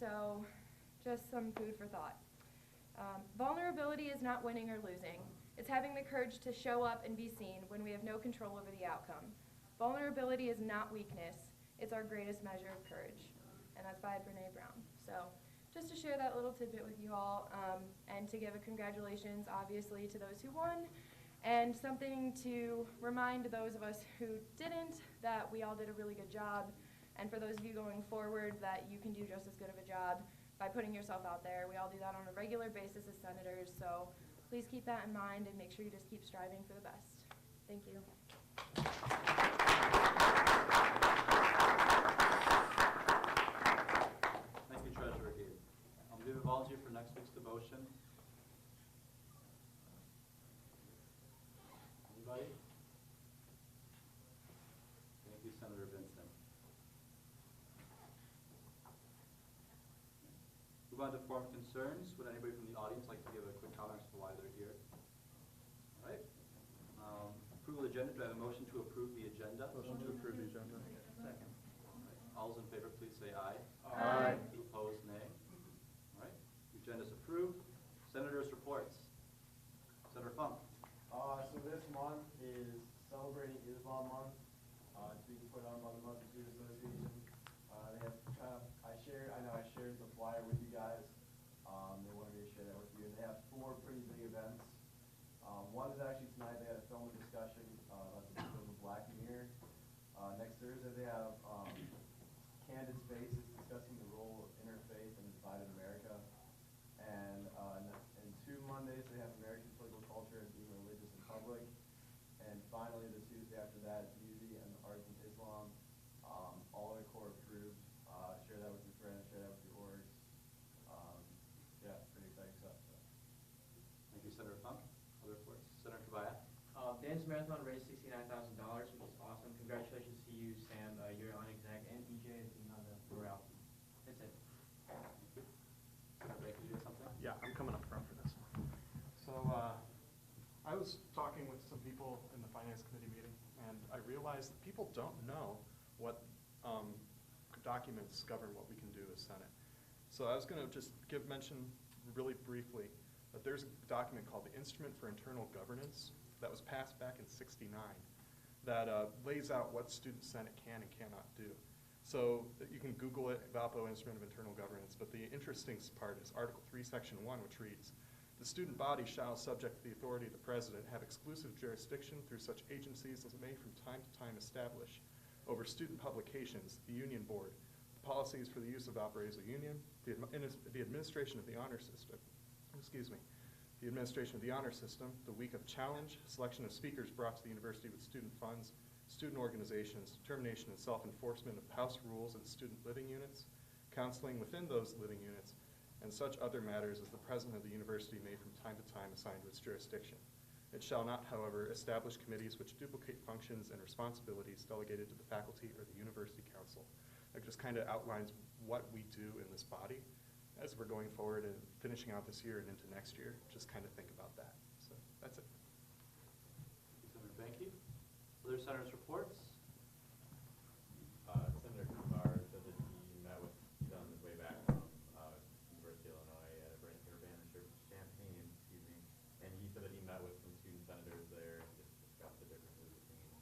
So just some food for thought. Vulnerability is not winning or losing. It's having the courage to show up and be seen when we have no control over the outcome. Vulnerability is not weakness. It's our greatest measure of courage. And that's by Brene Brown. So just to share that little tidbit with you all, and to give a congratulations, obviously, to those who won, and something to remind those of us who didn't that we all did a really good job, and for those of you going forward that you can do just as good of a job by putting yourself out there. We all do that on a regular basis as senators, so please keep that in mind and make sure you just keep striving for the best. Thank you. Thank you, Treasurer Gabe. Do we have a volunteer for next week's devotion? Anybody? Thank you, Senator Vincent. Move on to forum concerns. Would anybody from the audience like to give a quick comment as to why they're here? All right. Approval of the agenda. Do I have a motion to approve the agenda? Motion to approve the agenda. Second. All those in favor, please say aye. Aye. Opposed, nay. All right. The agenda is approved. Senators' reports. Senator Funk. So this month is Celebrating Islam Month. It's being put on by the Muslim Student Association. They have I know I shared the flyer with you guys. They wanted me to share that with you. And they have 4 pretty big events. One is actually tonight. They had a film discussion about the film of Black Mirror. Next Thursday they have Candid Spaces discussing the role of interfaith in divided America. And 2 Mondays they have American political culture and being religious in public. And finally the Tuesday after that, Beauty and the Arts of Islam. All are core approved. Share that with your friends, share that with your orgs. Yeah, pretty exciting stuff. So. Thank you, Senator Funk. Other reports? Senator Kabaya. Dance Marathon raised $69,000, which is awesome. Congratulations to you, Sam. You're on exec, and EJ being on the morale. That's it. Senator Baker, you have something? Yeah, I'm coming up front for this one. So I was talking with some people in the Finance Committee meeting, and I realized that people don't know what documents govern what we can do as Senate. So I was going to just mention really briefly that there's a document called the Instrument for Internal Governance that was passed back in '69 that lays out what Student Senate can and cannot do. So you can Google it, VALPO Instrument of Internal Governance, but the interesting part is Article 3, Section 1, which reads, the student body shall, subject to the authority of the President, have exclusive jurisdiction through such agencies as may from time to time establish over student publications, the Union Board, the policies for the use of Valparaiso Union, the administration of the honor system, the administration of the honor system, the week of challenge, selection of speakers brought to the university with student funds, student organizations, determination and self-enforcement of house rules and student living units, counseling within those living units, and such other matters as the president of the university may from time to time assign to its jurisdiction. It shall not, however, establish committees which duplicate functions and responsibilities delegated to the faculty or the university council. It just kind of outlines what we do in this body as we're going forward and finishing out this year and into next year. Just kind of think about that. So that's it. Senator Banky. Other senators' reports? Senator Kumar said that he met with, he's on his way back from University of Illinois at a Champaign, and he said that he met with some student senators there and just discussed the differences between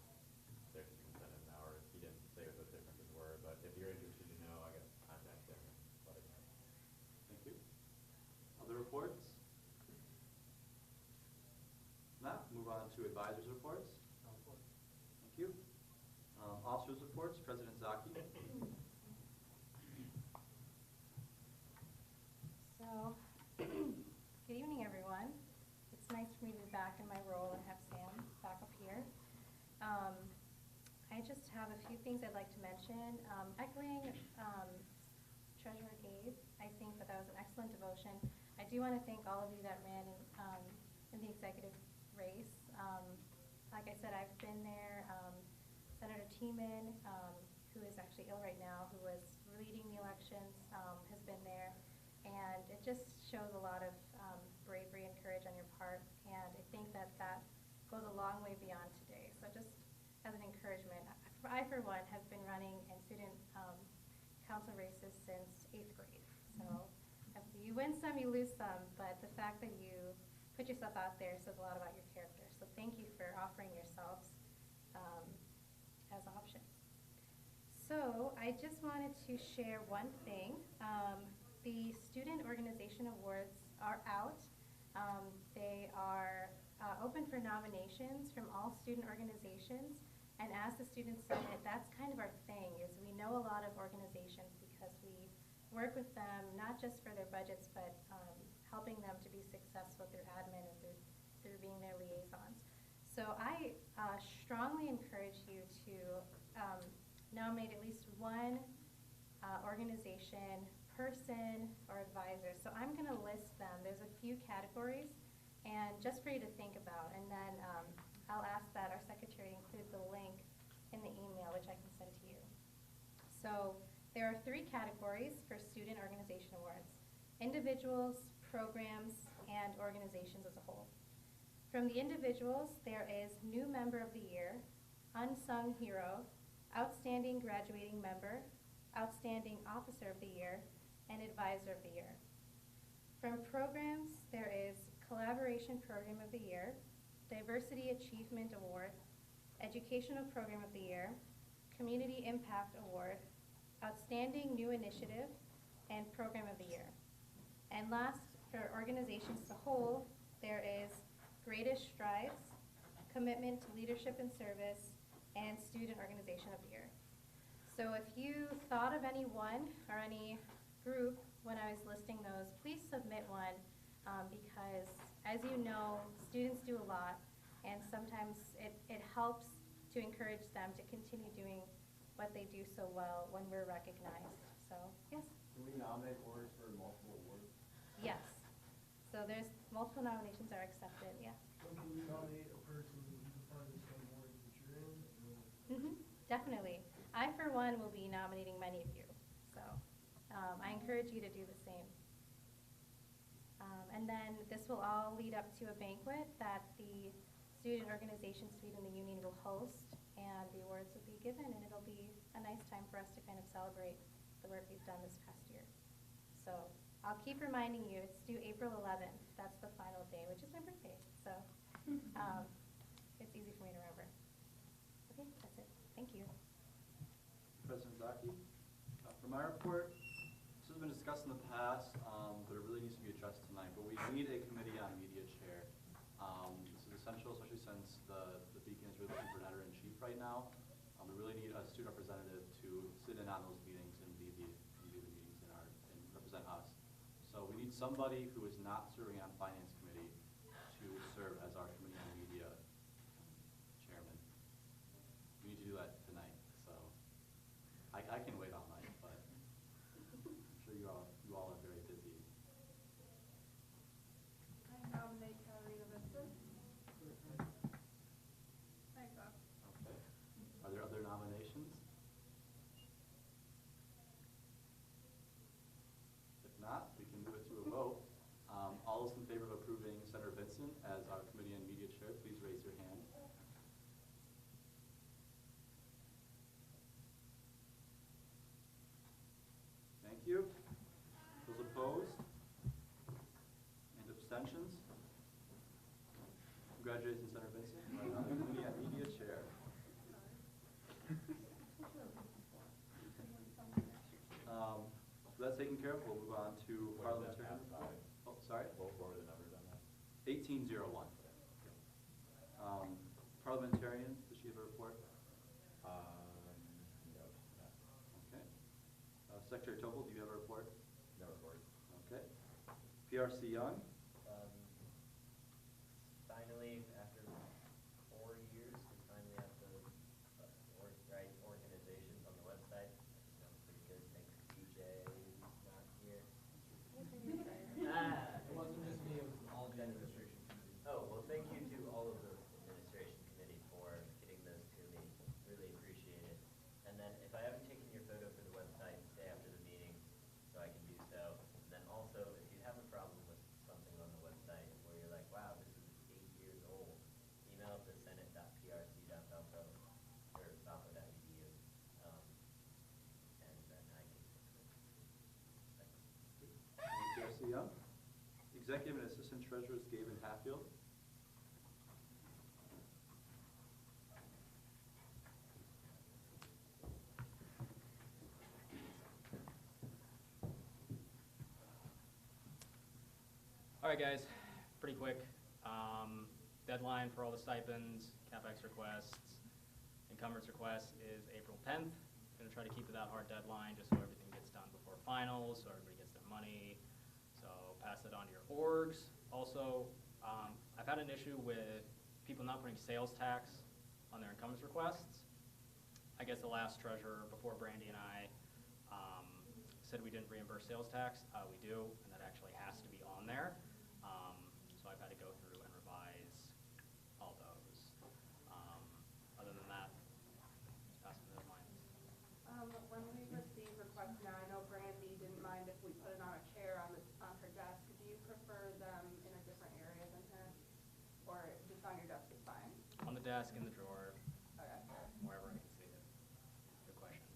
their student senate and ours. He didn't say what those differences were, but if you're interested to know, I guess contact him and let him know. Thank you. Other reports? Not. Move on to advisors' reports. Thank you. Officers' reports. President Zaki. So, good evening, everyone. It's nice for me to be back in my role and have Sam back up here. I just have a few things I'd like to mention. Echoing Treasurer Gabe, I think that was an excellent devotion. I do want to thank all of you that ran in the executive race. Like I said, I've been there. Senator Tiemann, who is actually ill right now, who was leading the elections, has been there. And it just shows a lot of bravery and courage on your part. And I think that goes a long way beyond today. So just as an encouragement, I for one, have been running in student council races since 8th grade. you win some, you lose some, but the fact that you put yourself out there says a lot about your character. So thank you for offering yourselves as options. So I just wanted to share one thing. The Student Organization Awards are out. They are open for nominations from all student organizations. And as the Student Senate, that's kind of our thing, is we know a lot of organizations because we work with them, not just for their budgets, but helping them to be successful through admin and through being their liaisons. So I strongly encourage you to nominate at least one organization, person, or advisor. So I'm going to list them. There's a few categories, and just for you to think about. And then I'll ask that our secretary include the link in the email, which I can send to you. So there are 3 categories for Student Organization Awards: individuals, programs, and organizations as a whole. From the individuals, there is New Member of the Year, Unsung Hero, Outstanding Graduating Member, Outstanding Officer of the Year, and Advisor of the Year. From programs, there is Collaboration Program of the Year, Diversity Achievement Award, Educational Program of the Year, Community Impact Award, Outstanding New Initiative, and Program of the Year. And last, for organizations as a whole, there is Greatest Strides, Commitment to Leadership and Service, and Student Organization of the Year. So if you thought of any one or any group when I was listing those, please submit one because, as you know, students do a lot, and sometimes it helps to encourage them to continue doing what they do so well when we're recognized. So, yes? Can we nominate boards for multiple awards? Yes. So there's multiple nominations are accepted, yeah. So can you nominate a person who's a part of the same board that you're in? Definitely. I, for one, will be nominating many of you. So I encourage you to do the same. And then this will all lead up to a banquet that the Student Organization Suite in the Union will host, and the awards will be given, and it'll be a nice time for us to kind of celebrate the work we've done this past year. So I'll keep reminding you, it's due April 11th. That's the final day, which is my birthday. So it's easy for me to remember. Okay, that's it. Thank you. President Zaki. For my report, this has been discussed in the past, but it really needs to be addressed tonight. But we need a committee on media chair. This is essential, especially since the Beacon is really looking for an editor-in-chief right now. We really need a student representative to sit in on those meetings and lead the meetings and represent us. So we need somebody who is not serving on Finance Committee to serve as our Committee on Media chairman. We need to do that tonight. So I can wait all night, but I'm sure you all are very busy. I nominate Katarina Vincent. Thanks, Bob. Okay. Are there other nominations? If not, we can move it to a vote. All those in favor of approving Senator Vincent as our Committee on Media Chair, please raise your hand. Thank you. Those opposed? And abstentions? Congratulations, Senator Vincent. You are now the Committee on Media Chair. So that's taken care of. We'll move on to What is that parliamentary. passed by? Oh, sorry? What were the numbers on that? 1801. Parliamentarian, does she have a report? No, not, Okay. Secretary Topol, do you have a report? no report. Okay. PRC Young? Finally, after 4 years, we finally have the right organizations on the website. That sounds pretty good. Thanks to DJ, who's not here. It wasn't just me, it was all the administration committee. Oh, well, thank you to all of the administration committee for getting those to me. Really appreciate it. And then if I haven't taken your photo for the website, stay after the meeting so I can do so. And then also, if you have a problem with something Melissa Young. Executive and Assistant Treasurers Gabe and Hatfield. All right, guys, pretty quick. Deadline for all the stipends, CapEx requests, encumbrance requests is April 10th. Gonna try to keep to that hard deadline just so everything gets done before finals, so everybody gets their money. So pass that on to your orgs. Also, I've had an issue with people not putting sales tax on their encumbrance requests. I guess the last treasurer before Brandy and I said we didn't reimburse sales tax. We do, and that actually has to be on there. So I've had to go through and revise all those. Other than that, just passing the deadlines. When we receive requests now, I know Brandy didn't mind if we put it on a chair on her desk. Do you prefer them in a different area than her? Or just on your desk is fine? On the desk, in the drawer, Okay. wherever I can see it. Good question.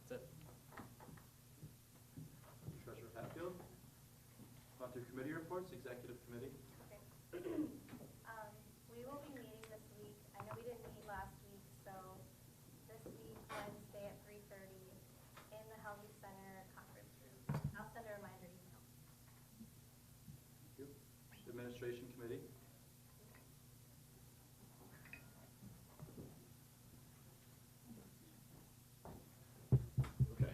That's it. Treasurer Hatfield. On to committee reports, executive committee. We will be meeting this week. I know we didn't meet last week, so this week, Wednesday at 3:30 in the Helvey Center conference room. I'll send a reminder email. Thank you. Administration committee. Okay,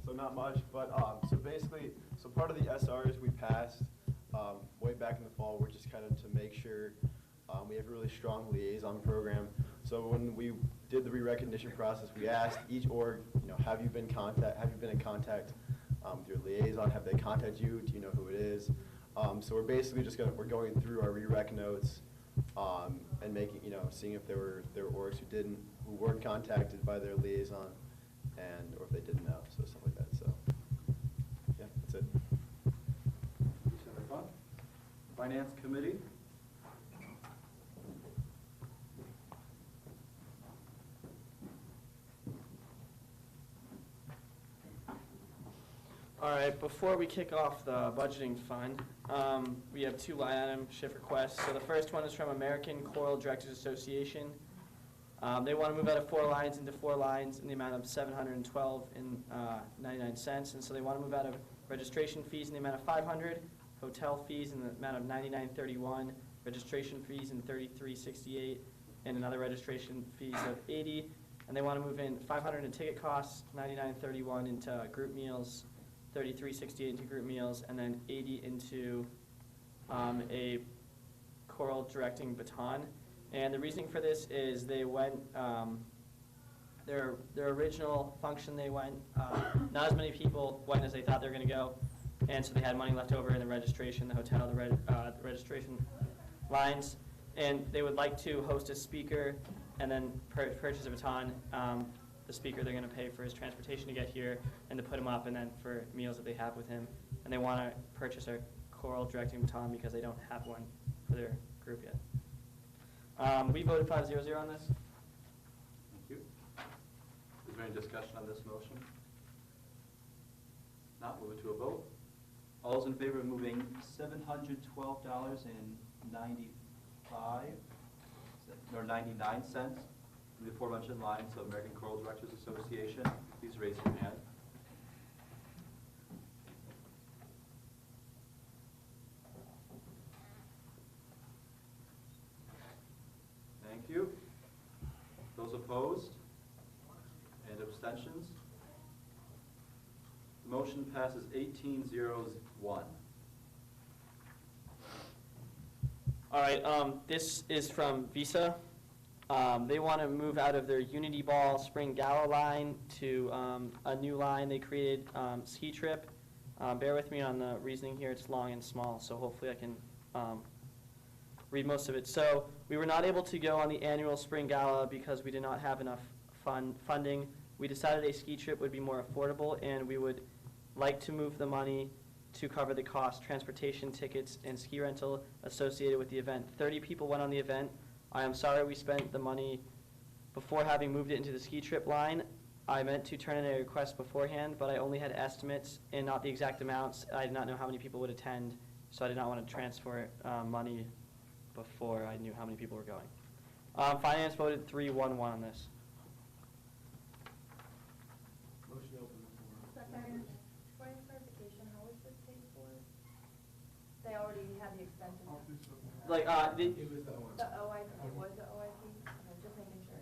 so not much, but so basically, so part of the SRs we passed way back in the fall were just kind of to make sure we have a really strong liaison program. So when we did the re-recognition process, we asked each org, have you been in contact with your liaison? Have they contacted you? Do you know who it is? So we're basically just we're going through our re-rec notes and making, seeing if there were orgs who weren't contacted by their liaison, and or if they didn't know, so stuff like that. So yeah, that's it. Senator Funk. Finance committee. All right, before we kick off the budgeting fund, we have two line item shift requests. So the first one is from American Choral Directors Association. They want to move out of 4 lines into 4 lines in the amount of $712.99, and so they want to move out of registration fees in the amount of $500, hotel fees in the amount of $99.31, registration fees in $33.68, and another registration fees of $80. And they want to move in $500 in ticket costs, $99.31 into group meals, $33.68 into group meals, and then $80 into a choral directing baton. And the reasoning for this is they went, their original function they went, not as many people went as they thought they were going to go, and so they had money left over in the registration, the hotel, the registration lines, and they would like to host a speaker and then purchase a baton. The speaker they're going to pay for his transportation to get here and to put him up, and then for meals that they have with him. And they want to purchase a choral directing baton because they don't have one for their group yet. We voted 5-0 on this. Thank you. Is there any discussion on this motion? Not, move it to a vote. All those in favor of moving $712.99 from the aforementioned lines of American Choral Directors Association, please raise your hand. Thank you. Those opposed and abstentions? The motion passes 18-0-1. All right, this is from Visa. They want to move out of their Unity Ball Spring Gala line to a new line they created, Ski Trip. Bear with me on the reasoning here. It's long and small, so hopefully I can read most of it. So we were not able to go on the annual Spring Gala because we did not have enough funding. We decided a ski trip would be more affordable, and we would like to move the money to cover the cost, transportation, tickets, and ski rental associated with the event. 30 people went on the event. I am sorry we spent the money before having moved it into the ski trip line. I meant to turn in a request beforehand, but I only had estimates and not the exact amounts. I did not know how many people would attend, so I did not want to transfer money before I knew how many people were going. Finance voted 3-1-1 on this. Motion to open the floor. Second. Point of clarification, how was this paid for? They already had the expenses. I'll do something. Like, It was that one. The OIP, was the OIP? Okay, just making sure.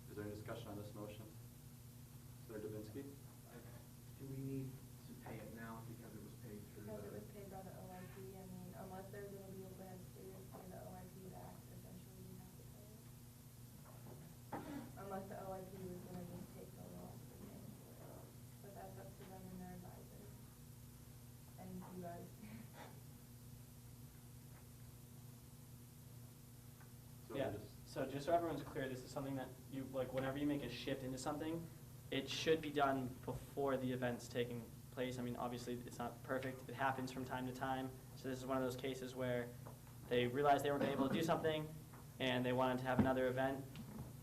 Is there any discussion on this motion? Senator Dubinsky? Do we need to pay it now because it was paid through Because it the? was paid by the OIP, I mean, unless they're gonna be able to have students pay the OIP back, essentially we have to pay it. Unless the OIP was gonna just take the loss for paying for it, but that's up to them and their advisors. And you guys. So Yeah, we just- so just so everyone's clear, this is something that you, like, whenever you make a shift into something, it should be done before the event's taking place. I mean, obviously, it's not perfect, it happens from time to time. So this is one of those cases where they realized they weren't able to do something, and they wanted to have another event.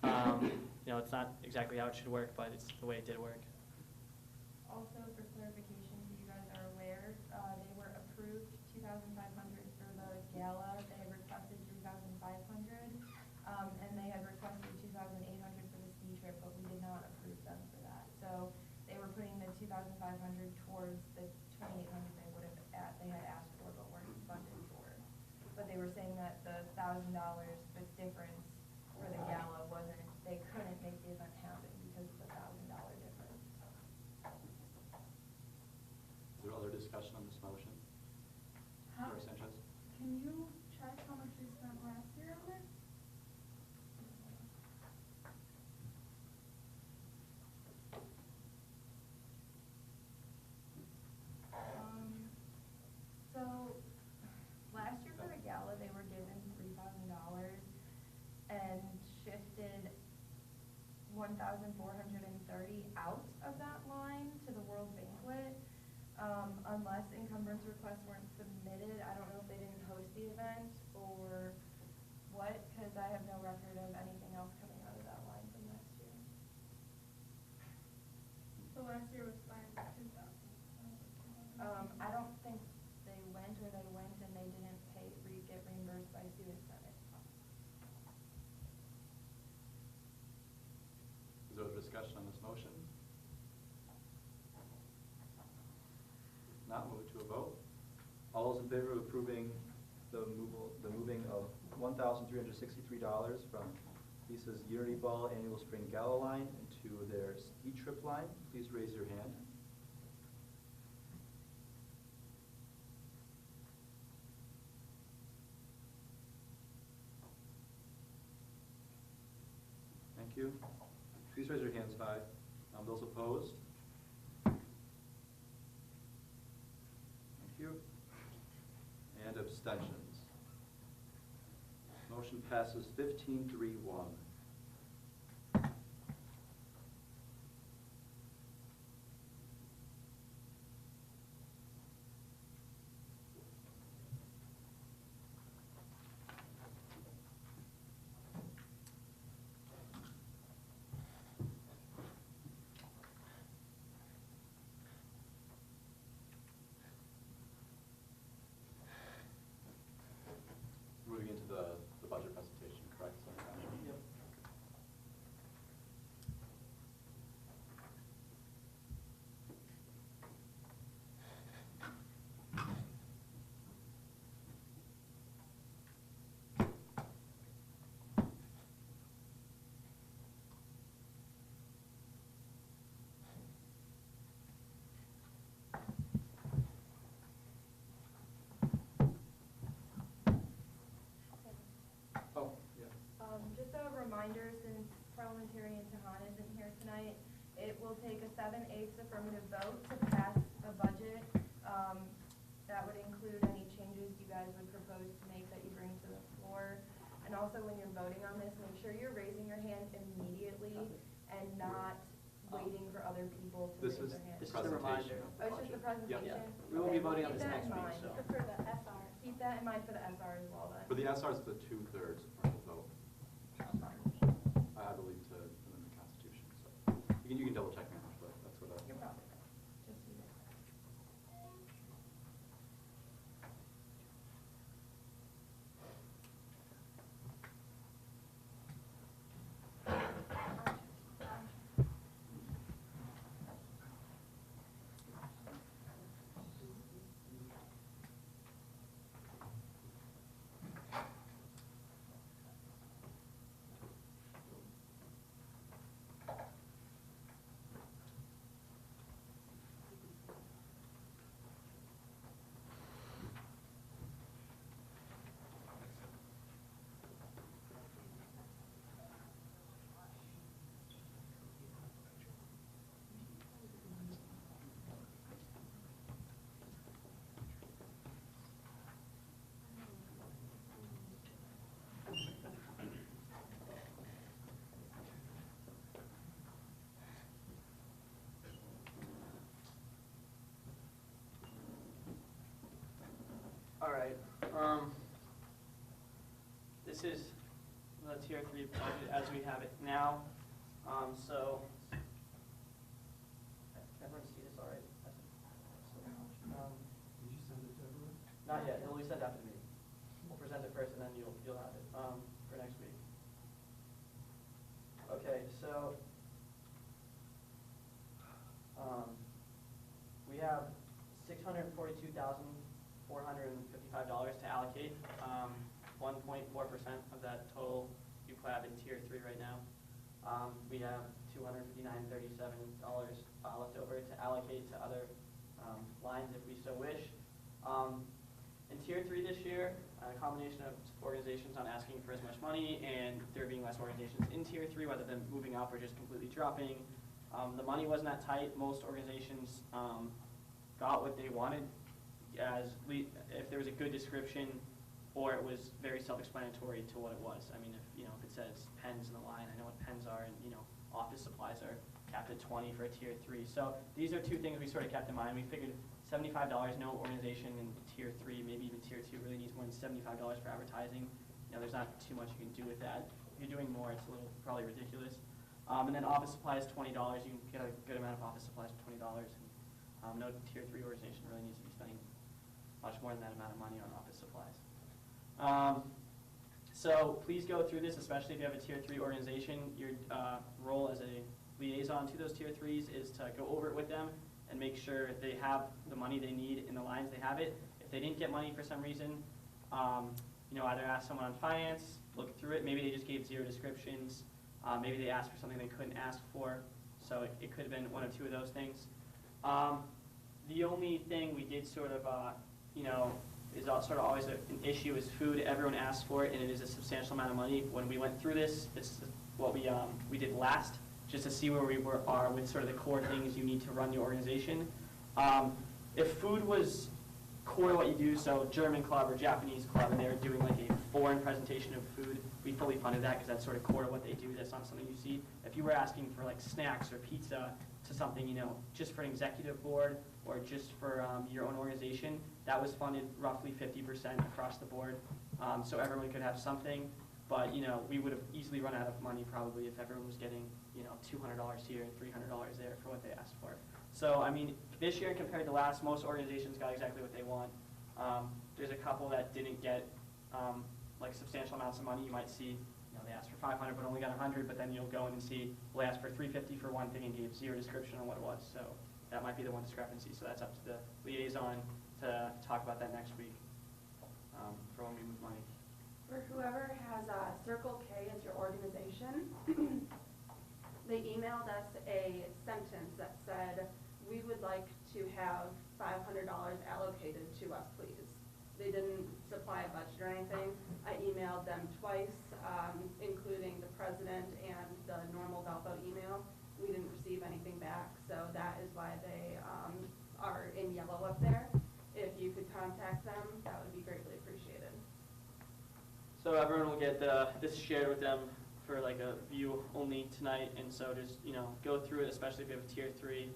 You know, it's not exactly how it should work, but it's the way it did work. Also, for clarification, so you guys are aware, they were approved 2,500 for the gala, they had requested 3,500, and they had requested 2,800 for the ski trip, but we did not approve them for that. So they were putting the 2,500 towards the 2,800 they had asked for, but weren't funded for. But they were saying that the $1,000, the difference for the gala wasn't, they couldn't make the event happen because of the $1,000 difference. Is there other discussion on this motion? How- Mayor Sanchez? Can you check how much we spent last year on it? So, last year for the gala, they were given $3,000 and shifted 1,430 out of that line to the World Banquet. Unless encumbrance requests weren't submitted, I don't know if they didn't host the event or what, because I have no record of anything else coming out of that line from last year. So last year was spent 2,000. I don't think they went or they went and they didn't get reimbursed by Student Senate. Is there other discussion on this motion? If not, move it to a vote. All those in favor of approving the moving of $1,363 from Lisa's Unity Ball Annual Spring Gala line into their ski trip line, please raise your hand. Thank you. Please raise your hands high. Those opposed? Thank you. And abstentions. Motion passes 15-3-1. Moving into the budget presentation, correct? Yep. Oh, yeah. Just a reminder, since Parliamentarian Tahan isn't here tonight, it will take a 7/8 affirmative vote to pass a budget. That would include any changes you guys would propose to make that you bring to the floor. And also, when you're voting on this, make sure you're raising your hand immediately and not waiting for other people to This raise is their hand. This is the reminder. Oh, it's just the presentation? We will be Okay, voting on keep this that next in week, mind. so. For the SR. Keep that in mind for the SR as well then. For the SR, it's the 2/3 part of the vote. this is the tier 3 budget as we have it now. So, can everyone see this all right? Did you send it to everyone? Not yet, it'll be sent after the meeting. We'll present it first and then you'll have it for next week. Okay, so we have $642,455 to allocate. 1.4% of that total UCLAB in tier 3 right now. We have $259.37 left over to allocate to other lines if we so wish. In tier 3 this year, a combination of organizations not asking for as much money and there being less organizations in tier 3, whether them moving up or just completely dropping. The money wasn't that tight. Most organizations got what they wanted if there was a good description or it was very self-explanatory to what it was. I mean, if it says pens in the line, I know what pens are, and office supplies are capped at 20 for a tier 3. So these are two things we sort of kept in mind. We figured $75, no organization in tier 3, maybe even tier 2, really needs more than $75 for advertising. There's not too much you can do with that. If you're doing more, it's a little probably ridiculous. And then office supplies, $20. You can get a good amount of office supplies for $20. And, no tier 3 organization really needs to be spending much more than that amount of money on office supplies. So please go through this, especially if you have a tier 3 organization. Your role as a liaison to those tier 3s is to go over it with them and make sure they have the money they need in the lines they have it. If they didn't get money for some reason, either ask someone on finance, look through it. Maybe they just gave 0 descriptions. Maybe they asked for something they couldn't ask for. So it could have been one or two of those things. The only thing we did sort of, is sort of always an issue is food. Everyone asks for it, and it is a substantial amount of money. When we went through this is what we did last, just to see where we are with sort of the core things you need to run your organization. If food was core to what you do, so German club or Japanese club, and they're doing like a foreign presentation of food, we fully funded that because that's sort of core to what they do. That's not something you see. If you were asking for like snacks or pizza to something, just for an executive board or just for your own organization, that was funded roughly 50% across the board. So everyone could have something, but we would have easily run out of money probably if everyone was getting $200 here and $300 there for what they asked for. So I mean, this year compared to last, most organizations got exactly what they want. There's a couple that didn't get like substantial amounts of money. You might see they asked for 500 but only got 100, but then you'll go in and see, well, they asked for 350 for one thing and gave 0 description on what it was. So that might be the one discrepancy. So that's up to the liaison to talk about that next week for when we move money. For whoever has Circle K as your organization, they emailed us a sentence that said, we would like to have $500 allocated to us, please. They didn't supply a budget or anything. I emailed them twice, including the president and the normal Valpo email. We didn't receive anything back, so that is why they are in yellow up there. If you could contact them, that would be greatly appreciated. So everyone will get this shared with them for like a view only tonight, and so just go through it, especially if you have a tier 3.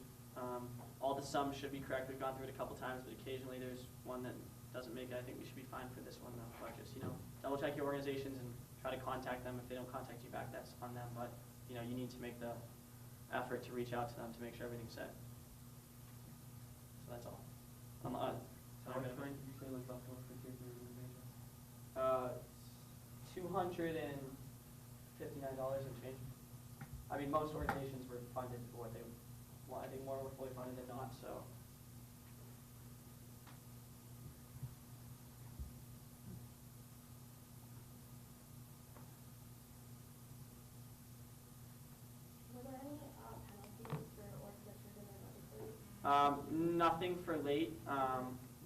All the sums should be correct. We've gone through it a couple times, but occasionally there's one that doesn't make it. I think we should be fine for this one though. But just double check your organizations and try to contact them. If they don't contact you back, that's on them. But you need to make the effort to reach out to them to make sure everything's set. So that's all. How much money did you say was left over for tier 3 organizations? $259 and change. I mean, most organizations were funded for what they want. I think more were fully funded than not. So. Were there any penalties for orgs that turned in their budget late? Nothing for late.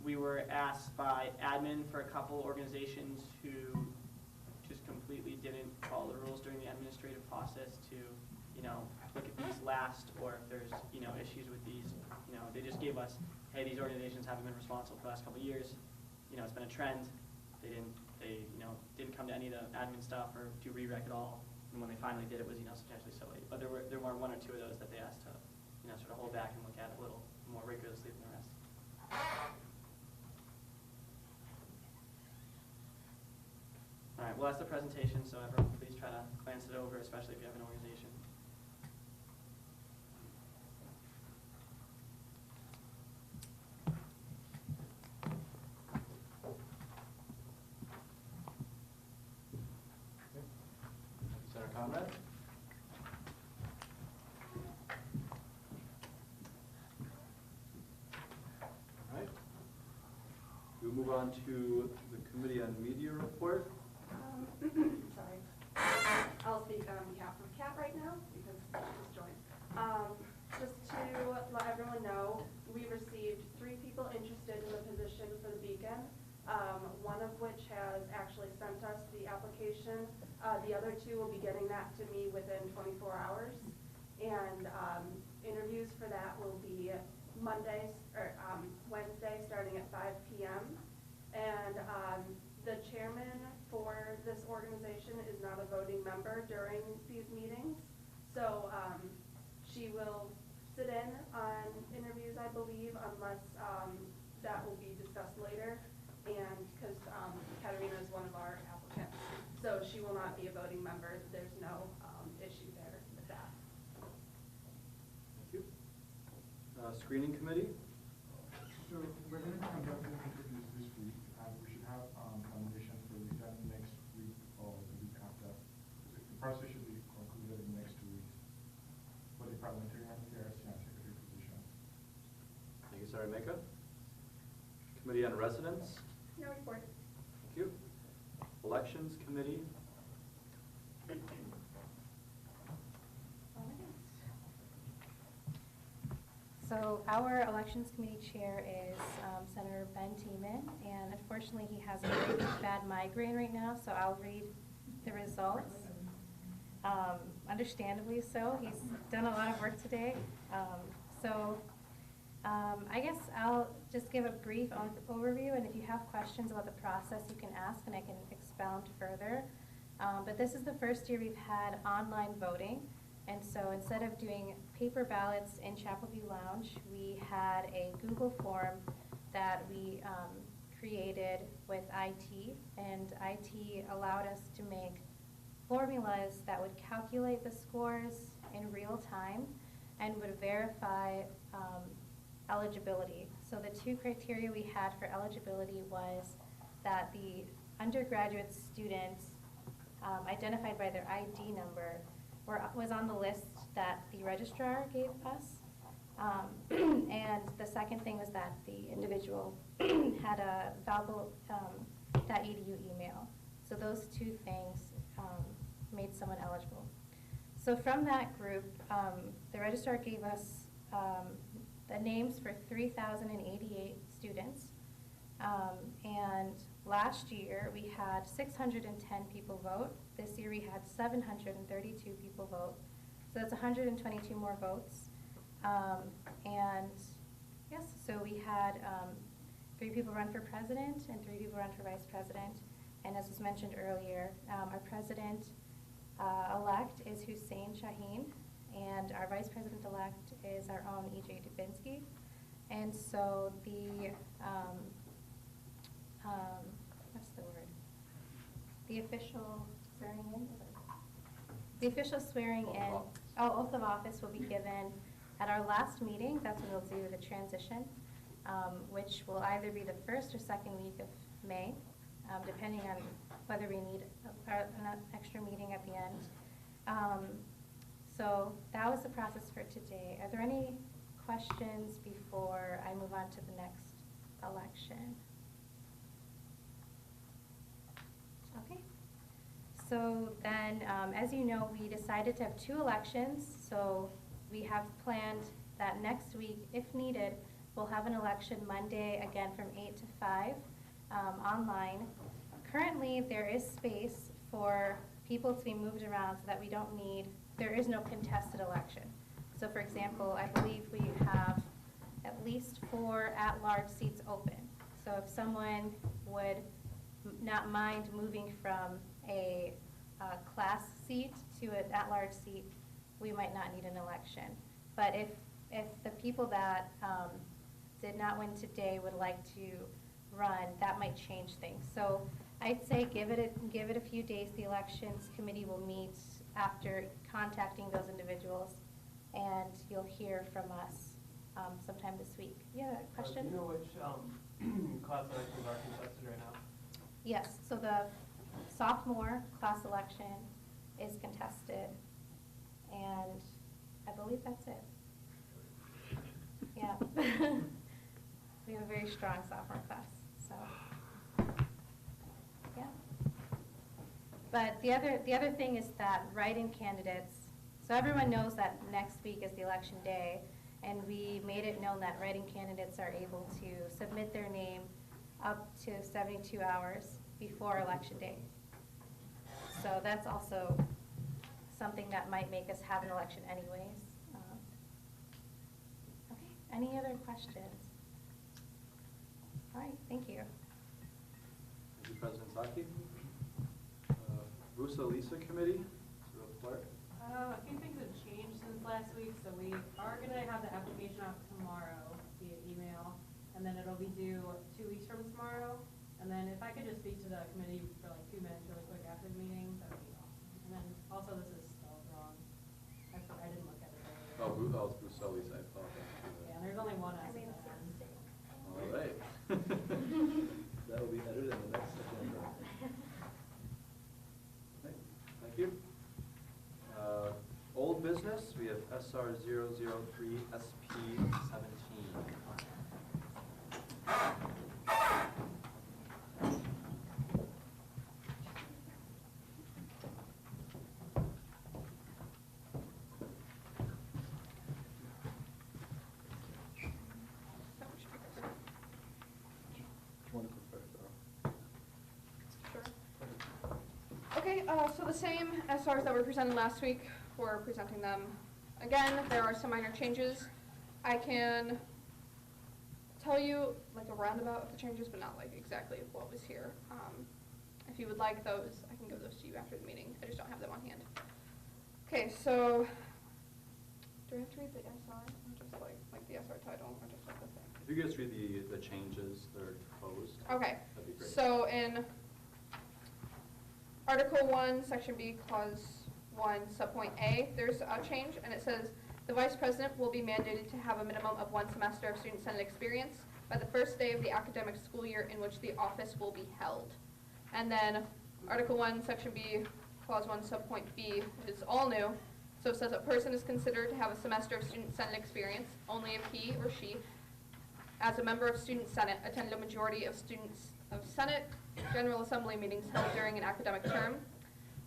We were asked by admin for a couple organizations who just completely didn't follow the rules during the administrative process to, look at these last, or if there's, issues with these, they just gave us, hey, these organizations haven't been responsible for the last couple of years. It's been a trend. They didn't come to any of the admin stuff or do re-rec at all. And when they finally did, it was, substantially so late. But there were one or two of those that they asked to, sort of hold back and look at it a little more rigorously than the rest. All right. we'll ask the presentation, so everyone please try to glance it over, especially if you have an organization. Senator Conrad? All right. We'll move on to the Committee on Media report. Sorry. I'll speak on behalf of Kat right now because she just joined. Just to let everyone know, we received 3 people interested in the position for the Beacon, one of which has actually sent us the application. The other 2 will be getting that to me within 24 hours. And interviews for that will be Wednesday starting at 5 p.m. And the chairman for this organization is not a voting member during these meetings. So she will sit in on interviews, I believe, unless that will be discussed later. And because Katerina is one of our applicants. So she will not be a voting member. There's no issue there with that. Thank you. Screening Committee. So we're going to conduct an interviews this week, and we should have nomination for the exam next week or the week after. The process should be concluded in the next 2 weeks for the parliamentarian, PRC, and secretary positions. Thank you, Sarah Meka. Committee on Residents. No report. Thank you. Elections Committee. So our elections committee chair is Senator Ben Tiemann, and unfortunately he has a very bad migraine right now, so I'll read the results. Understandably so, he's done a lot of work today. I guess I'll just give a brief overview, and if you have questions about the process, you can ask and I can expound further. But this is the first year we've had online voting. And so instead of doing paper ballots in Chapel View Lounge, we had a Google form that we created with IT. And IT allowed us to make formulas that would calculate the scores in real time and would verify eligibility. So the 2 criteria we had for eligibility was that the undergraduate students identified by their ID number was on the list that the registrar gave us. And the second thing was that the individual had a valpo.edu email. So those 2 things made someone eligible. So from that group, the registrar gave us the names for 3,088 students. And last year we had 610 people vote. This year we had 732 people vote. So that's 122 more votes. And yes, so we had 3 people run for president and 3 people run for vice president. And as was mentioned earlier, our president-elect is Hussein Shaheen, and our vice president-elect is our own E.J. Dubinsky. And so the what's the word? The official swearing in? The official swearing in, oath of office will be given at our last meeting. That's when we'll do the transition, which will either be the first or second week of May, depending on whether we need an extra meeting at the end. So that was the process for today. Are there any questions before I move on to the next election? Okay. So then, as you know, we decided to have 2 elections. So we have planned that next week, if needed, we'll have an election Monday, again from 8 to 5, online. Currently, there is space for people to be moved around so that we don't need, there is no contested election. So for example, I believe we have at least 4 at-large seats open. So if someone would not mind moving from a class seat to an at-large seat, we might not need an election. But if the people that did not win today would like to run, that might change things. So I'd say give it a few days. The elections committee will meet after contacting those individuals, and you'll hear from us sometime this week. You have a question? Do you know which class elections are contested right now? Yes, so the sophomore class election is contested, and I believe that's it. Yeah. We have a very strong sophomore class, so, yeah. But the other thing is that write-in candidates, so everyone knows that next week is the election day, and we made it known that write-in candidates are able to submit their name up to 72 hours before election day. So that's also something that might make us have an election anyways. Okay, any other questions? All right, thank you. Thank you, President Zaki. Russo Lisa Committee, Cyril Clark. A few things have changed since last week, so we are gonna have the application out tomorrow via email, and then it'll be due 2 weeks from tomorrow. And then if I could just speak to the committee for like 2 minutes really quick after the meeting, that would be awesome. And then also this is spelled wrong. I didn't look at it earlier. Oh, that was Russo Lisa, I apologize. Yeah, and there's only one S. I made a mistake. All right. That will be edited in the next agenda. Okay, thank you. Old business, we have SR 003 SP 17. Okay, so the same SRs that were presented last week, we're presenting them again. There are some minor changes. I can tell you like a roundabout of the changes, but not like exactly what was here. If you would like those, I can give those to you after the meeting. I just don't have them on hand. Okay, so do I have to read the SR or just like the SR title or just like the thing? If you guys read the changes that are proposed, Okay, that'd be great. so in Article 1, Section B, Clause 1, Subpoint A, there's a change, and it says, the Vice President will be mandated to have a minimum of 1 semester of Student Senate experience by the first day of the academic school year in which the office will be held. And then Article 1, Section B, Clause 1, Subpoint B is all new. So it says a person is considered to have a semester of Student Senate experience only if he or she, as a member of Student Senate, attended a majority of students of Senate General Assembly meetings held during an academic term.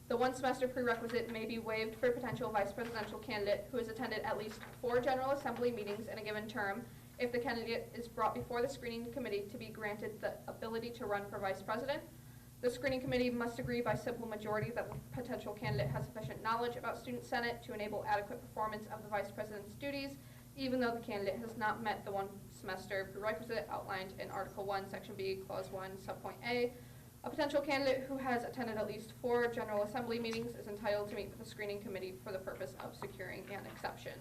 The 1 semester prerequisite may be waived for a potential vice presidential candidate who has attended at least 4 General Assembly meetings in a given term if the candidate is brought before the screening committee to be granted the ability to run for vice president. The screening committee must agree by simple majority that the potential candidate has sufficient knowledge about Student Senate to enable adequate performance of the vice president's duties, even though the candidate has not met the 1 semester prerequisite outlined in Article 1, Section B, Clause 1, Subpoint A. A potential candidate who has attended at least 4 General Assembly meetings is entitled to meet with the screening committee for the purpose of securing an exception.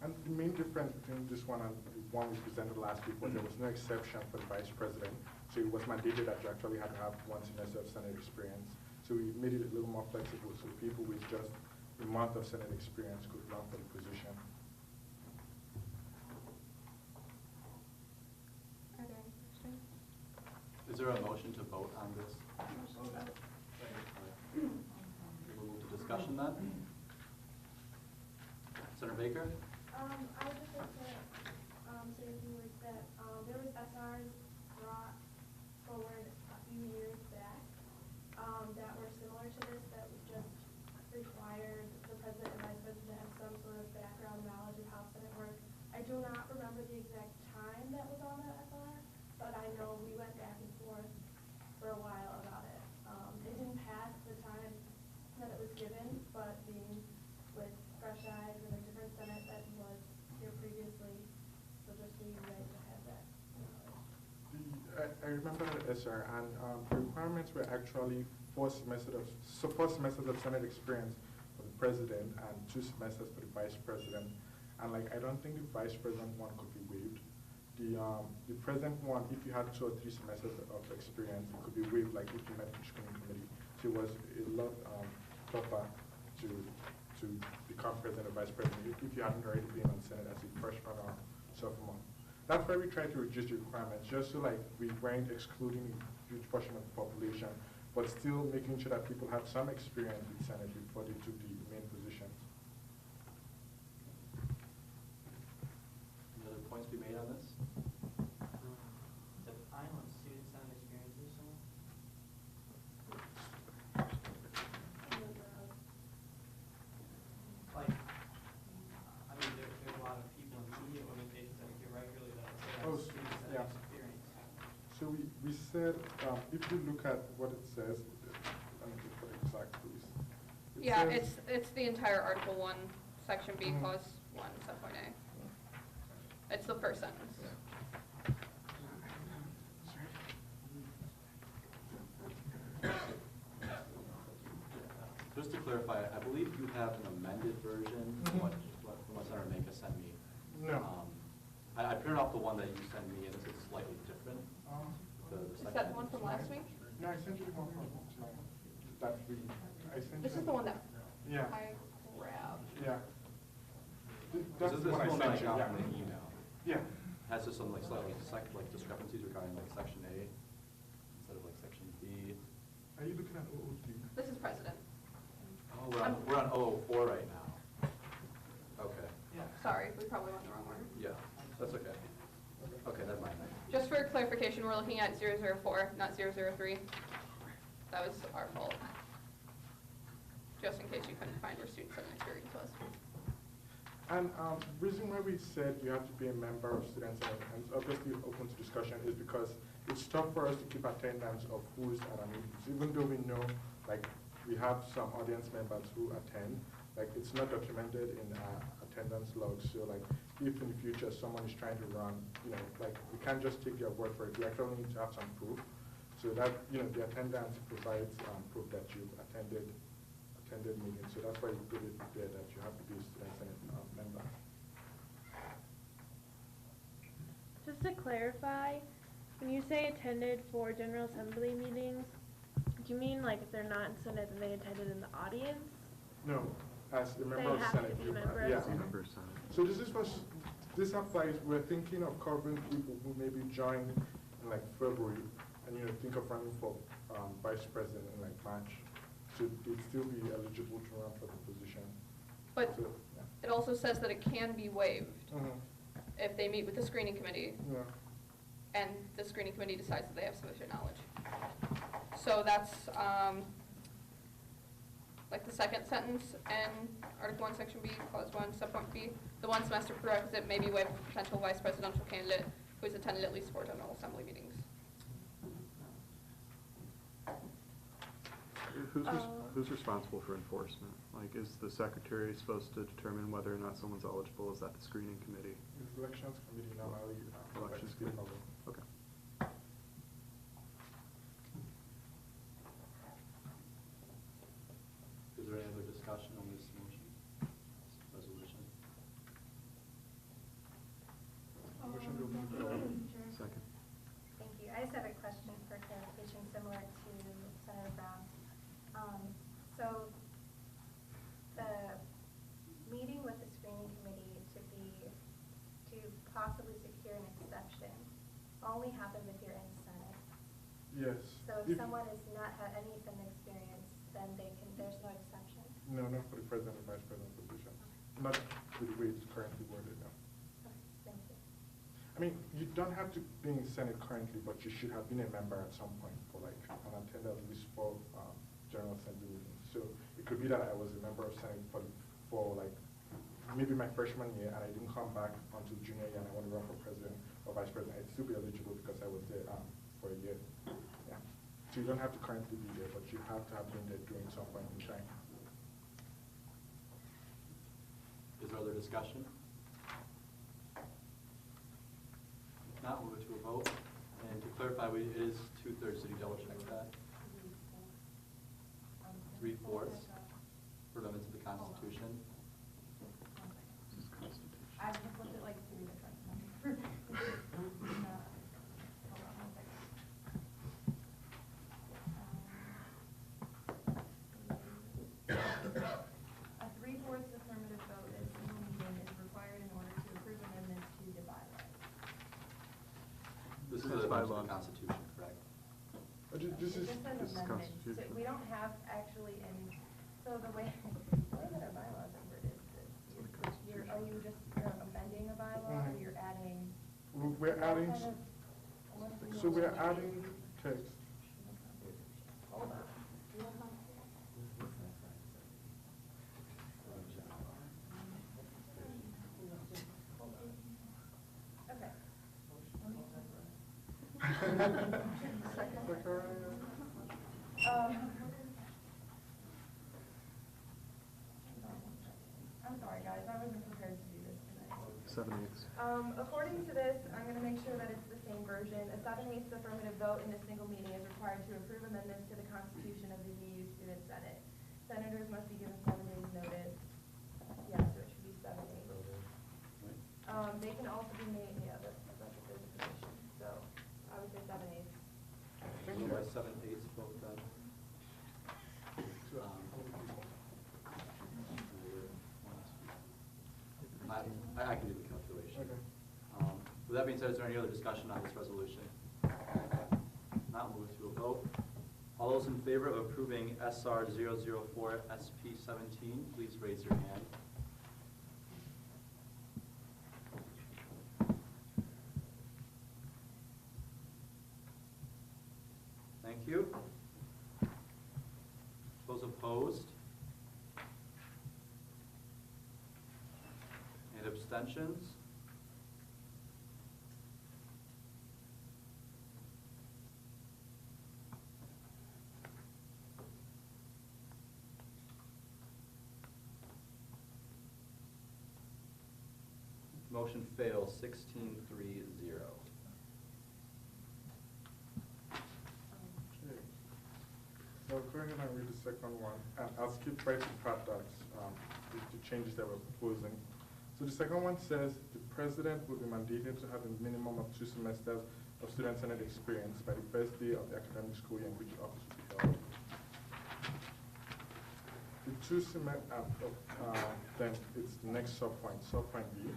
And the main difference between this one and the one we presented last week was there was no exception for the Vice President. So it was mandated that you actually had to have 1 semester of Senate experience. So we made it a little more flexible so people with just a month of Senate experience could run for the position. Are there any questions? Is there a motion to vote on this? We'll move to discussion then. Senator Baker? I would just like to say a few words that there was SRs brought forward a few years back that were similar to this, that just required the president and vice president to have some sort of background knowledge of how Senate works. I do not remember the exact time that was on that SR, but I know we went back and forth for a while about it. It didn't pass the time that it was given, but being with fresh eyes and a different Senate that was here previously, so just so you guys have that knowledge. I remember that SR, and the requirements were actually 4 semesters of Senate experience for the president and 2 semesters for the vice president. And like, I don't think the vice president one could be waived. the present one, if you had 2 or 3 semesters of experience, it could be waived, like if you met the screening committee. So it was a lot tougher to become president or vice president if you hadn't already been on Senate as a freshman or sophomore. That's why we tried to reduce the requirements, just so like we weren't excluding a huge portion of the population, but still making sure that people have some experience with Senate before they took the main positions. Any other points to be made on this? Define what student senate experience is, someone? Like, I mean, there's a lot of people in media organizations that we hear regularly that say Oh, that's student senate yeah. experience. So we said, if you look at what it says, let me look for the exact piece. It Yeah, says- it's the entire Article 1, Section B, Mhm. Clause 1, Subpoint A. It's the first sentence. Just to clarify, I believe you have an amended version from what Senator Minka sent me. No. I printed off the one that you sent me, and it's slightly different. The Is section. that the one from last week? No, I sent you the one from tonight. That we, I sent This you. is the one that Yeah, I grabbed. yeah. This That's is the the one I one that I sent you, got yeah. from the email. Yeah. Has just some like slightly like discrepancies regarding like section A instead of like section B. Are you looking at 003? This is President. Oh, we're on 004 right now. Okay. Sorry, we probably went the wrong one. Yeah, that's okay. Okay, never mind. Just for clarification, we're looking at 004, not 003. That was our fault. Just in case you couldn't find where student senate experience was. And reason why we said you have to be a member of Student Senate, and it's obviously open to discussion, is because it's tough for us to keep attendance of who's at our meetings. Even though we know, like, we have some audience members who attend, like, it's not documented in our attendance logs. So, like, if in the future someone is trying to run, you know, like, we can't just take your word for it. We actually need to have some proof. So that, you know, the attendance provides proof that you've attended meetings. So that's why you put it there that you have to be a Student Senate member. Just to clarify, when you say attended for General Assembly meetings, do you mean like if they're not in Senate, then they attended in the audience? No, as a member They of have Senate. to be you- member of yeah. Senate. Member of Senate. So this applies, we're thinking of covering people who maybe join in like February and, you know, think of running for vice president in like March. So they'd still be eligible to run for the position. But So, yeah. it also says that it can be waived Mhm. if they meet with the screening committee Yeah. and the screening committee decides that they have sufficient knowledge. So that's like the second sentence in Article 1, Section B, Clause 1, Subpoint B. The 1 semester prerequisite may be waived for potential vice presidential candidate who has attended at least 4 General Assembly meetings. Who's responsible for enforcement? Like, is the secretary supposed to determine whether or not someone's eligible? Is that the screening committee? The elections committee normally. Elections like, committee. follow. Okay. Is there any other discussion on this motion, resolution? Motion to open the floor. Second. Thank you. I just have a question for clarification similar to Senator Brown. So the meeting with the screening committee to possibly secure an exception only happens if you're in Senate. Yes. So if someone has not had any Senate experience, then there's no exception. No, not for the president and vice president position. Not with the way it's currently worded now. Okay, thank you. I mean, you don't have to be in Senate currently, but you should have been a member at some point for like, and attended at least 4 General Assembly meetings. So it could be that I was a member of Senate for like, maybe my freshman year, and I didn't come back until junior year, and I want to run for president or vice president. I'd still be eligible because I was there for a year. Yeah. So you don't have to currently be there, but you have to have been there during some point in time. Is there other discussion? If not, we'll go to a vote. And to clarify, it is 2/3. Did you double check that? 3/4 for amendments to the Constitution. I just looked at like 3 different numbers. amendment to the bylaws. Constitution, correct? This is, It just says this is amendments, so constitution. we don't have actually in, so the way, the way that our bylaws are worded, are you just, you're amending a bylaw, or you're adding? We're adding, what kind of- what is so the- we're adding text. Hold on. Okay. I'm sorry, guys, I wasn't prepared to do this tonight. 7/8. According to this, I'm gonna make sure that it's the same version. A 7/8 affirmative vote in a single meeting is required to approve amendments to the Constitution of the VU Student Senate. Senators must be given 7 days' notice. Yeah, so it should be 7/8. They can also be made, yeah, that's if there's a position, so I would say 7/8. So by 7/8 vote then? I can do the calculation. Okay. With that being said, is there any other discussion on this resolution? Not move to a vote. All those in favor of approving SR 004 SP 17, please raise your hand. Thank you. Those opposed? And abstentions? Motion fails, 16-3-0. Okay. So go ahead and read the second one, and I'll skip right to part that's, the changes that we're proposing. So the second one says the president will be mandated to have a minimum of 2 semesters of student senate experience by the first day of the academic school year in which the office will be held. The 2 then it's the next subpoint, subpoint B.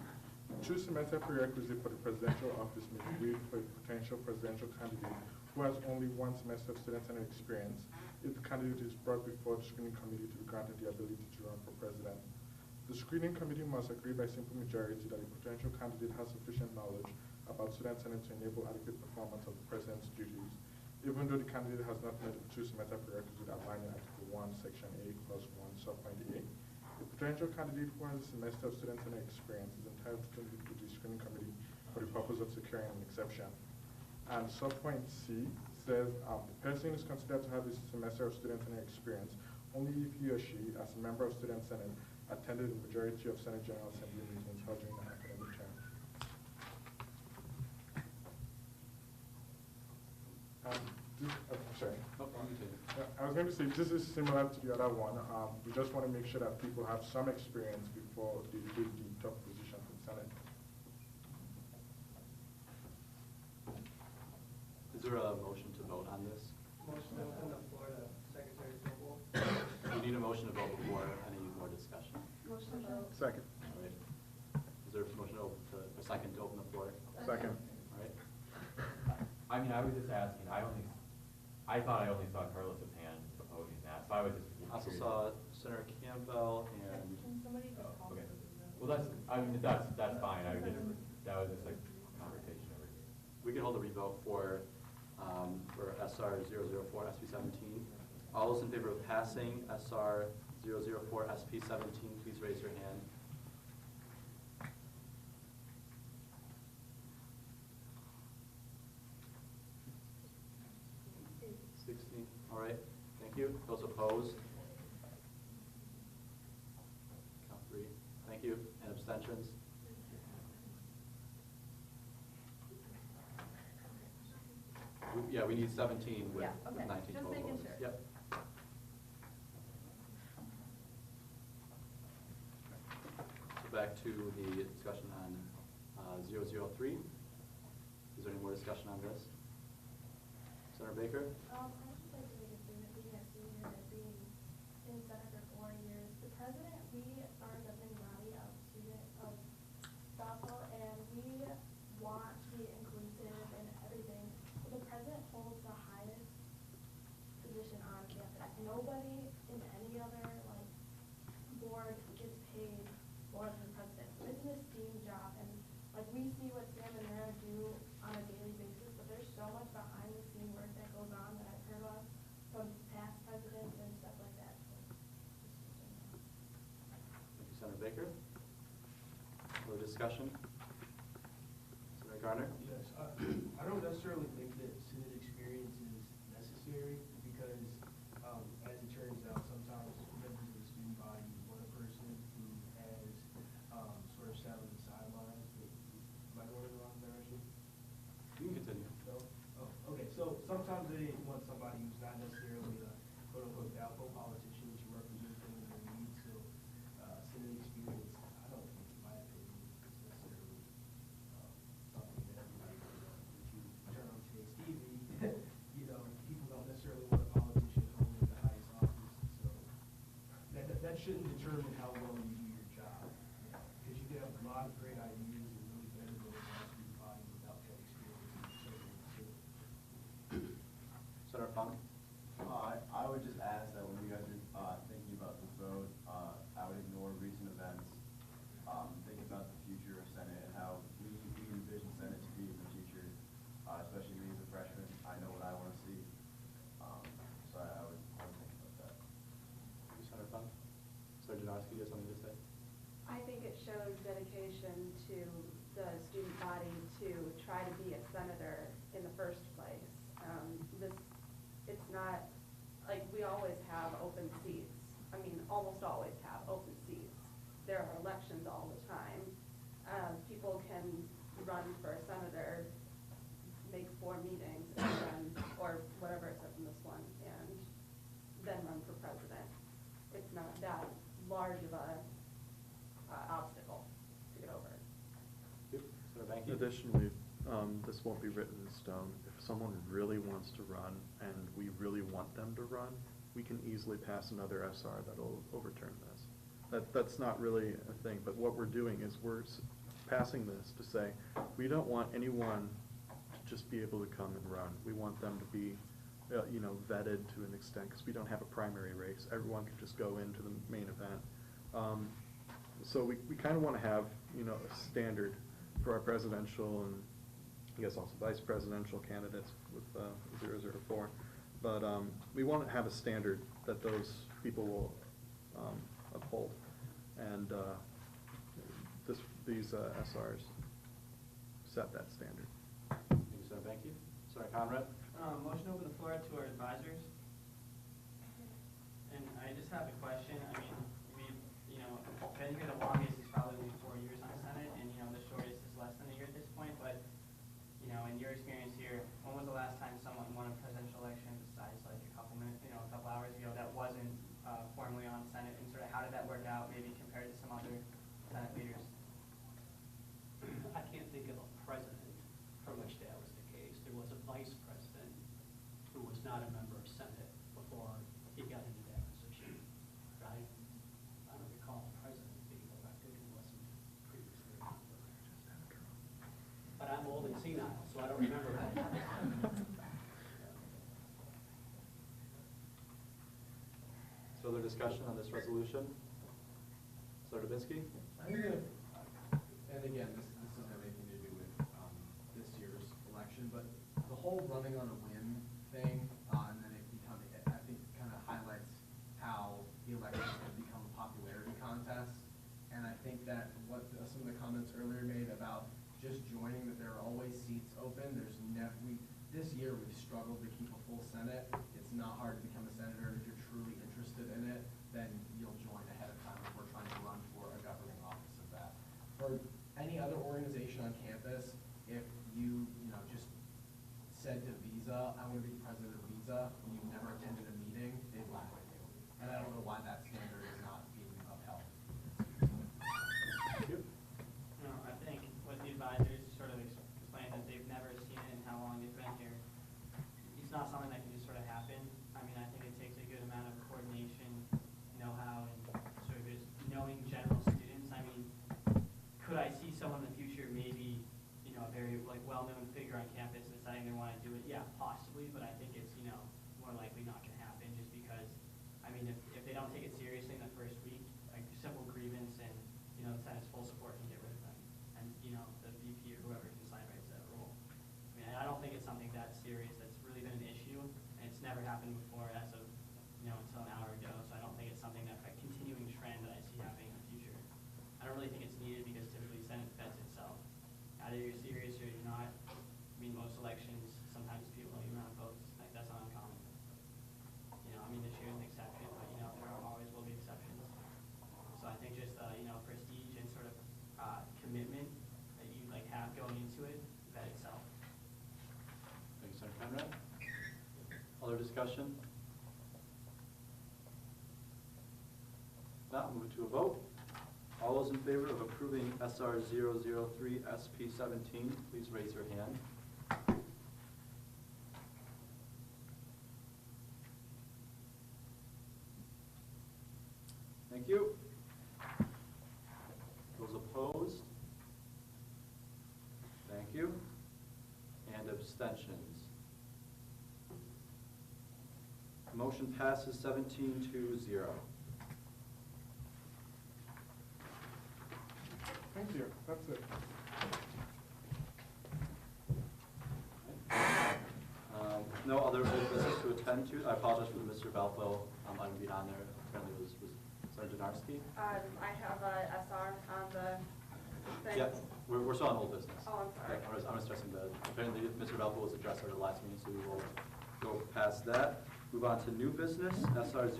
The 2 semester prerequisite for the presidential office may be waived for a potential presidential candidate who has only 1 semester of student senate experience if the candidate is brought before the screening committee to be granted the ability to run for president. The screening committee must agree by simple majority that a potential candidate has sufficient knowledge about student senate to enable adequate performance of the president's duties, even though the candidate has not met the 2 semester prerequisite outlined in Article 1, Section A, Clause 1, Subpoint A. The potential candidate who has a semester of student senate experience is entitled to meet with the screening committee for the purpose of securing an exception. And subpoint C says the person is considered to have a semester of student senate experience only if he or she, as a member of student senate, attended the majority of Senate General Assembly meetings held during the academic term. Sorry. I was going to say this is similar to the other one. We just want to make sure that people have some experience before they take the top position in Senate. Is there a motion to vote on this? Motion to open the floor to Secretary Sobel. We need a motion to vote before any more discussion. Motion to vote. Second. All right. Is there a motion to open, a second to open the floor? Second. All right. I mean, I was just asking, I thought I only saw Carlos's hand opposing that, so I was just I also curious. saw Senator Campbell and, Can somebody just Oh, call okay. for the vote? Well, that's fine, that was just like conversation over here. we can hold a revote for SR 004 SP 17. All those in favor of passing SR 004 SP 17, please raise your hand. All right, thank you. Those opposed? Count 3. Thank you. And abstentions? Yeah, we need 17 with Yeah, okay. 19 Just total making votes. sure. Yep. So back to the discussion on 003. Is there any more discussion on this? Senator Baker? I just like to make a statement, being a senior and being in Senate for 4 years. The president, we are a governing body of DASL, and we want to be inclusive in everything. discussion? Senator Garner? Yes, I don't necessarily think that Senate experience is necessary because, as it turns out, sometimes members of the student body want a person who has, sort of sat on the sidelines. Am I going in the wrong direction? You can continue. No? Oh, okay, so sometimes they want somebody who's not necessarily a quote-unquote doubtful politician to represent them in their needs, so, Senate experience, I don't think, in my opinion, is necessarily, something that everybody would, if you turn on today's TV, you know, people don't necessarily want a politician holding the highest office, so that shouldn't determine how well you do your job, because you can have a lot of great ideas and really benefit the student body without that experience. Senator Funk? I would just ask that when you guys are thinking about this vote, I would ignore recent events. Think about the future of Senate and how we envision Senate to be in the future, especially me as a freshman. I know what I want to see. So I would think about that. Senator Funk? Senator Janowski, you have something to say? I think it shows dedication to the student body to try to be a senator in the first place. It's not, like, we always have open seats. I mean, almost always have open seats. There are elections all the time. People can run for a senator, make 4 meetings, and then, or whatever it says in this one, and then run for president. It's not that large of a obstacle to get over. Senator Banky? Additionally, this won't be written in stone. If someone really wants to run and we really want them to run, we can easily pass another SR that'll overturn this. That's not really a thing, but what we're doing is we're passing this to say, we don't want anyone to just be able to come and run. We want them to be, vetted to an extent, because we don't have a primary race. Everyone can just go into the main event. So we kind of want to have, a standard for our presidential and I guess also vice presidential candidates with 004. But we want to have a standard that those people will uphold. And these SRs set that standard. Thank you, Senator Banky. Senator Conrad? Motion to open the floor to our advisors. And I just have a question. I mean, been here the longest is probably 4 years on the Senate, and, the shortest is less than a year at this point. But, in your experience here, when was the last time someone won a presidential election besides like a couple minutes, a couple hours ago that wasn't formally on Senate, and sort of how did that work out maybe compared to some other Senate leaders? I can't think of a president from which that was the case. There was a vice president who was not a member of Senate before he got into that position, right? I don't recall a president being elected who wasn't previously a member. But I'm old and senile, so I don't remember that. So other discussion on this resolution? Senator Dubinsky? And again, this doesn't have anything to do with this year's election, but the whole running on a whim thing, and then it becoming, I think, kind of highlights how the election has become a popularity contest. And I think that what some of the comments earlier made about just joining, that there are always seats open. There's this year we've struggled to keep a full Senate. It's not hard to become a senator, and if you're truly interested in it, then you'll join ahead of time if we're trying to run for a governing office of that. For any other organization on campus, if you just said to Visa, I want to be president of Visa, and you've never attended a meeting, they'd laugh at you. And I don't know why that standard is not being upheld. Thank you. I think what the advisors sort of explained that they've never seen it in how long they've been here. It's not something that can just sort of happen. I mean, I think it takes a good amount of coordination, know-how, and sort of just knowing general students. I mean, could I see someone in the future, maybe, a very well-known figure on campus deciding they want to do it? Yeah, possibly, but I think it's, more likely not going to happen just because, I mean, if they don't take it seriously in the first week, like simple grievance and, the Senate's full support can get rid of them. And, the VP or whoever can decide writes that rule. I mean, I don't think it's something that serious that's really been an issue, and it's never happened before as of, until an hour ago, so I don't think it's something that's a continuing trend that I see happening in the future. I don't really think it's needed because typically Senate vets Other discussion? Not move to a vote. All those in favor of approving SR 003 SP 17, please raise your hand. Thank you. Those opposed? Thank you. And abstentions? Motion passes 17-0. Thank you, that's it. No other business to attend to. I apologize for the Mr. Valpo item being on there. Apparently it was Sergeant Darski. I have a SR on the thing. Yeah, we're still on old business. Oh, I'm sorry. Yeah, I'm stressing that. Apparently Mr. Valpo was addressed at the last meeting, so we will go past that. Move on to new business, SR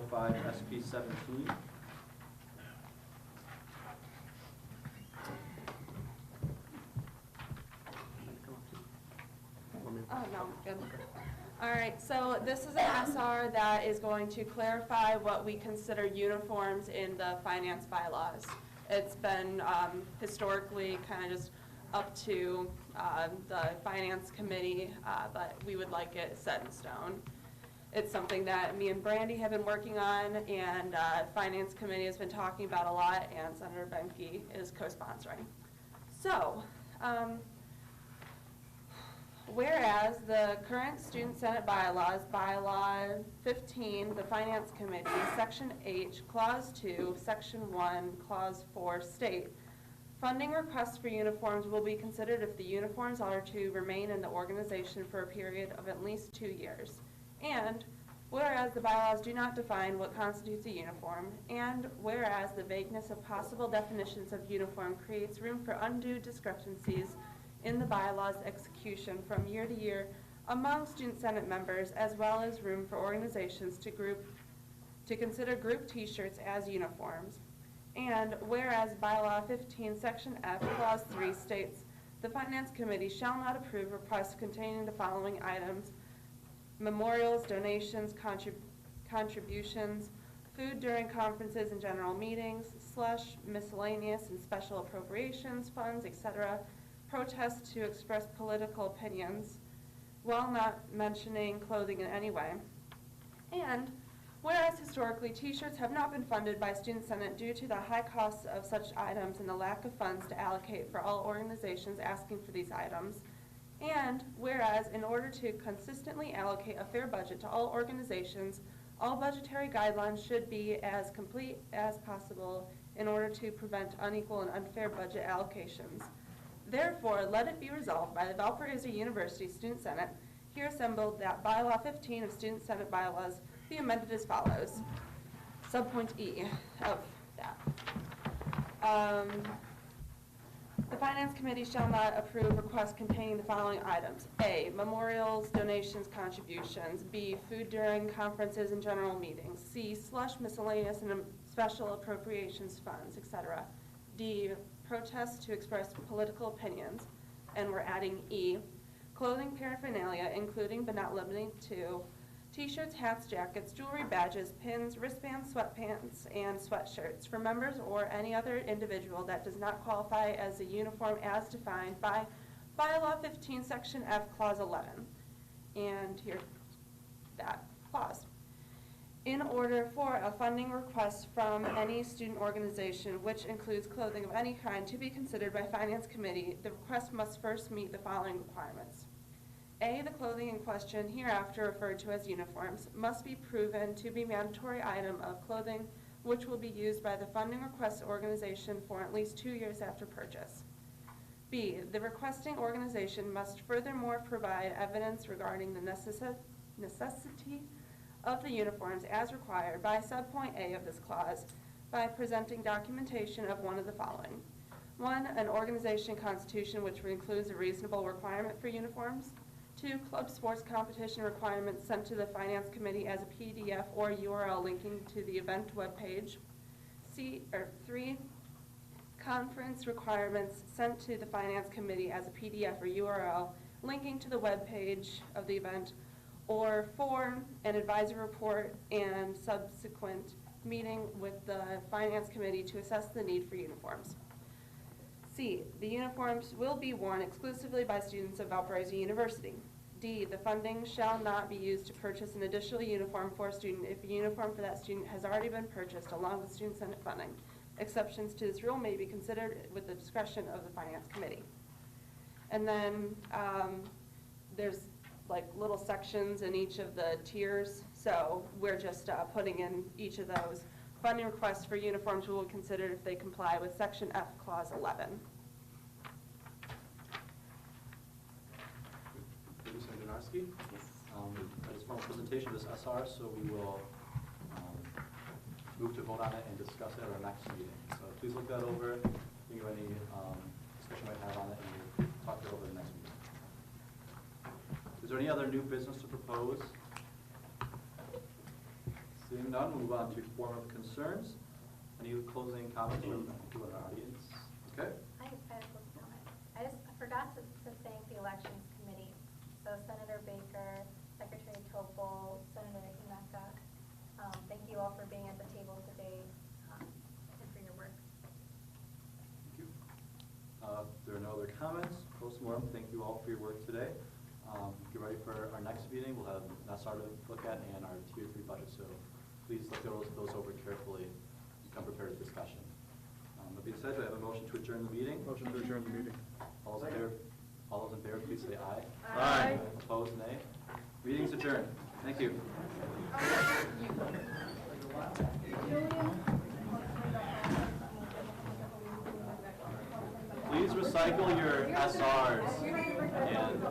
005 SP 17. Oh, no, good. All right, so this is an SR that is going to clarify what we consider uniforms in the finance bylaws. It's been historically kind of just up to the finance committee, but we would like it set in stone. It's something that me and Brandy have been working on, and finance committee has been talking about a lot, and Senator Benke is co-sponsoring. So, whereas the current Student Senate bylaws, bylaw 15, the Finance Committee, Section H, Clause 2, Section 1, Clause 4 state, funding requests for uniforms will be considered if the uniforms are to remain in the organization for a period of at least 2 years. And whereas the bylaws do not define what constitutes a uniform, and whereas the vagueness of possible definitions of uniform creates room for undue discrepancies in the bylaws execution from year to year among Student Senate members, as well as room for organizations to consider group T-shirts as uniforms. And whereas bylaw 15, section F, clause 3 states, the Finance Committee shall not approve requests containing the following items: memorials, donations, contributions, food during conferences and general meetings, slush, miscellaneous and special appropriations, funds, etc., protests to express political opinions, while not mentioning clothing in any way. And whereas historically T-shirts have not been funded by Student Senate due to the high costs of such items and the lack of funds to allocate for all organizations asking for these items. And whereas in order to consistently allocate a fair budget to all organizations, all budgetary guidelines should be as complete as possible in order to prevent unequal and unfair budget allocations. Therefore, let it be resolved by the Valparaiso University Student Senate, here assembled, that bylaw 15 of Student Senate bylaws be amended as follows. Subpoint E of that. The Finance Committee shall not approve requests containing the following items: A, memorials, donations, contributions; B, food during conferences and general meetings; C, slush, miscellaneous, and special appropriations funds, etc. D, protests to express political opinions. And we're adding E, clothing paraphernalia, including but not limited to T-shirts, hats, jackets, jewelry, badges, pins, wristbands, sweatpants, and sweatshirts for members or any other individual that does not qualify as a uniform as defined by bylaw 15, section F, clause 11. And here's that clause. In order for a funding request from any student organization, which includes clothing of any kind, to be considered by Finance Committee, the request must first meet the following requirements. A, the clothing in question, hereafter referred to as uniforms, must be proven to be mandatory item of clothing which will be used by the funding request organization for at least 2 years after purchase. B, the requesting organization must furthermore provide evidence regarding the necessity of the uniforms as required by subpoint A of this clause by presenting documentation of one of the following. 1, an organization constitution which includes a reasonable requirement for uniforms. 2, club sports competition requirements sent to the Finance Committee as a PDF or URL linking to the event webpage. 3, conference requirements sent to the Finance Committee as a PDF or URL linking to the webpage of the event, Or 4, an advisory report and subsequent meeting with the Finance Committee to assess the need for uniforms. C, the uniforms will be worn exclusively by students of Valparaiso University. D, the funding shall not be used to purchase an additional uniform for a student if a uniform for that student has already been purchased along with student senate funding. Exceptions to this rule may be considered with the discretion of the Finance Committee. And then there's like little sections in each of the tiers, so we're just putting in each of those. Funding requests for uniforms will be considered if they comply with Section F, Clause 11. Thank you, Senator Donarski. That is a formal presentation of this SR, so we will move to vote on it and discuss it at our next meeting. So please look that over, think of any discussion you might have on it, and we'll talk it over the next meeting. Is there any other new business to propose? Seeing none, we'll move on to form of concerns. Any closing comments from people in our audience? Okay. I have a quick comment. I forgot to thank the Elections Committee. So Senator Baker, Secretary Topol, Senator Inaka, thank you all for being at the table today and for your work. Thank you. If there are no other comments, post-mortem, thank you all for your work today. Get ready for our next meeting. We'll have an SR to look at and our Tier 3 budget. So please look those over carefully and come prepared to discussion. That being said, do I have a motion to adjourn the meeting? Motion to adjourn the meeting. All those in favor, please say aye. Aye. Opposed, nay. Meeting's adjourned. Thank you. Please recycle your SRs and